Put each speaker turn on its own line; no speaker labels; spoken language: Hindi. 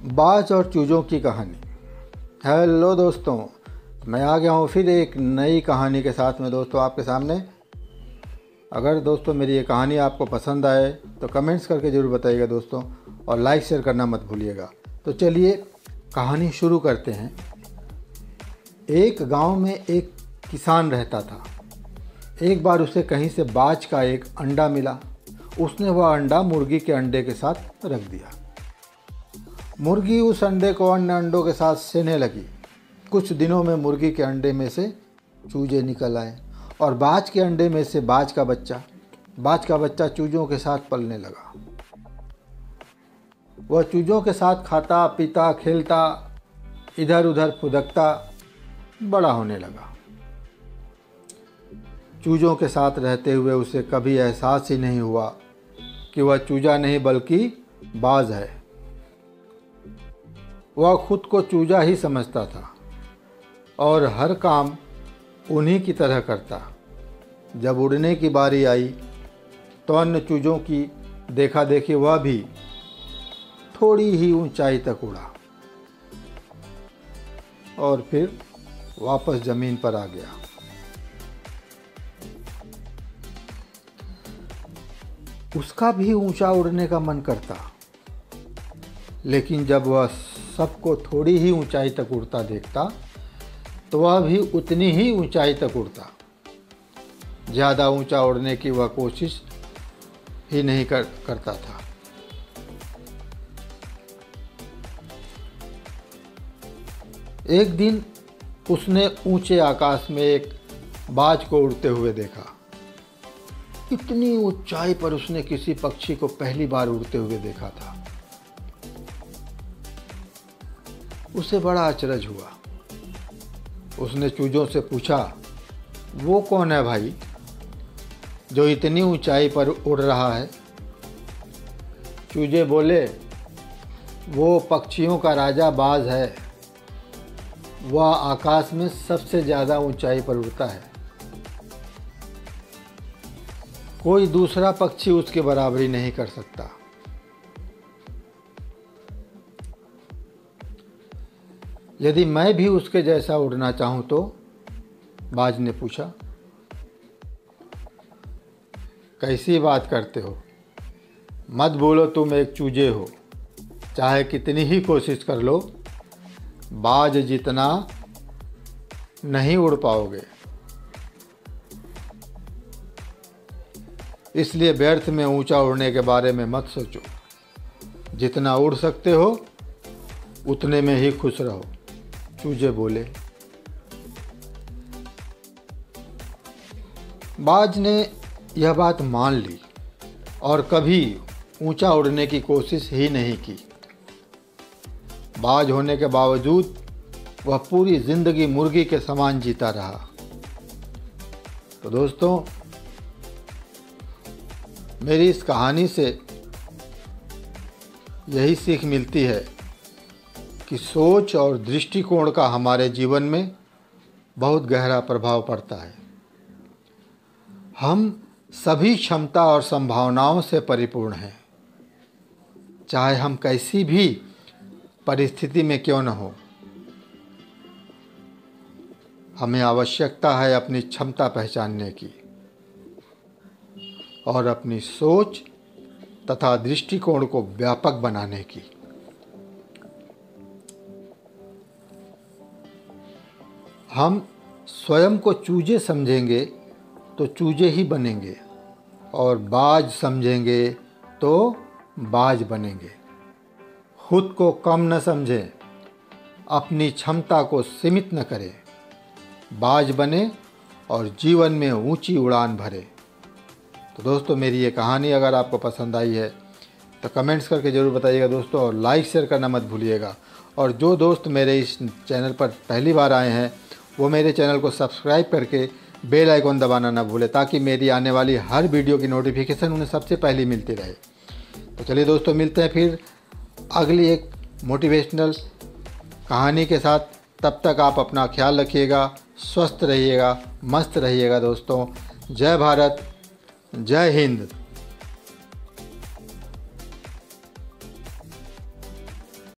बाज और चूज़ों की कहानी। हेलो दोस्तों, मैं आ गया हूँ फिर एक नई कहानी के साथ में दोस्तों आपके सामने। अगर दोस्तों मेरी ये कहानी आपको पसंद आए तो कमेंट्स करके ज़रूर बताइएगा दोस्तों, और लाइक शेयर करना मत भूलिएगा। तो चलिए कहानी शुरू करते हैं। एक गांव में एक किसान रहता था। एक बार उसे कहीं से बाज का एक अंडा मिला। उसने वह अंडा मुर्गी के अंडे के साथ रख दिया। मुर्गी उस अंडे को अन्य अंडों के साथ सेने लगी। कुछ दिनों में मुर्गी के अंडे में से चूजे निकल आए और बाज के अंडे में से बाज का बच्चा चूजों के साथ पलने लगा। वह चूजों के साथ खाता पीता खेलता इधर उधर फुदकता बड़ा होने लगा। चूजों के साथ रहते हुए उसे कभी एहसास ही नहीं हुआ कि वह चूजा नहीं बल्कि बाज है। वह खुद को चूजा ही समझता था और हर काम उन्हीं की तरह करता। जब उड़ने की बारी आई तो अन्य चूजों की देखा देखी वह भी थोड़ी ही ऊंचाई तक उड़ा और फिर वापस जमीन पर आ गया। उसका भी ऊंचा उड़ने का मन करता, लेकिन जब वह सबको थोड़ी ही ऊंचाई तक उड़ता देखता तो वह भी उतनी ही ऊंचाई तक उड़ता। ज़्यादा ऊंचा उड़ने की वह कोशिश ही नहीं करता था। एक दिन उसने ऊंचे आकाश में एक बाज को उड़ते हुए देखा। इतनी ऊंचाई पर उसने किसी पक्षी को पहली बार उड़ते हुए देखा था। उसे बड़ा अचरज हुआ। उसने चूजों से पूछा, वो कौन है भाई जो इतनी ऊंचाई पर उड़ रहा है? चूजे बोले, वो पक्षियों का राजा बाज है। वह आकाश में सबसे ज़्यादा ऊंचाई पर उड़ता है। कोई दूसरा पक्षी उसकी बराबरी नहीं कर सकता। यदि मैं भी उसके जैसा उड़ना चाहूं तो? बाज ने पूछा। कैसी बात करते हो? मत बोलो तुम एक चूजे हो। चाहे कितनी ही कोशिश कर लो, बाज जितना नहीं उड़ पाओगे। इसलिए व्यर्थ में ऊंचा उड़ने के बारे में मत सोचो। जितना उड़ सकते हो उतने में ही खुश रहो। चूजे बोले। बाज ने यह बात मान ली और कभी ऊंचा उड़ने की कोशिश ही नहीं की। बाज होने के बावजूद वह पूरी जिंदगी मुर्गी के समान जीता रहा। तो दोस्तों, मेरी इस कहानी से यही सीख मिलती है कि सोच और दृष्टिकोण का हमारे जीवन में बहुत गहरा प्रभाव पड़ता है। हम सभी क्षमता और संभावनाओं से परिपूर्ण हैं, चाहे हम कैसी भी परिस्थिति में क्यों न हो। हमें आवश्यकता है अपनी क्षमता पहचानने की और अपनी सोच तथा दृष्टिकोण को व्यापक बनाने की। हम स्वयं को चूजे समझेंगे तो चूजे ही बनेंगे और बाज समझेंगे तो बाज बनेंगे। खुद को कम न समझें, अपनी क्षमता को सीमित न करें। बाज बने और जीवन में ऊंची उड़ान भरे। तो दोस्तों, मेरी ये कहानी अगर आपको पसंद आई है तो कमेंट्स करके ज़रूर बताइएगा दोस्तों, और लाइक शेयर करना मत भूलिएगा। और जो दोस्त मेरे इस चैनल पर पहली बार आए हैं वो मेरे चैनल को सब्सक्राइब करके बेल आइकॉन दबाना ना भूले, ताकि मेरी आने वाली हर वीडियो की नोटिफिकेशन उन्हें सबसे पहले मिलती रहे। तो चलिए दोस्तों, मिलते हैं फिर अगली एक मोटिवेशनल कहानी के साथ। तब तक आप अपना ख्याल रखिएगा, स्वस्थ रहिएगा, मस्त रहिएगा दोस्तों। जय भारत, जय हिंद।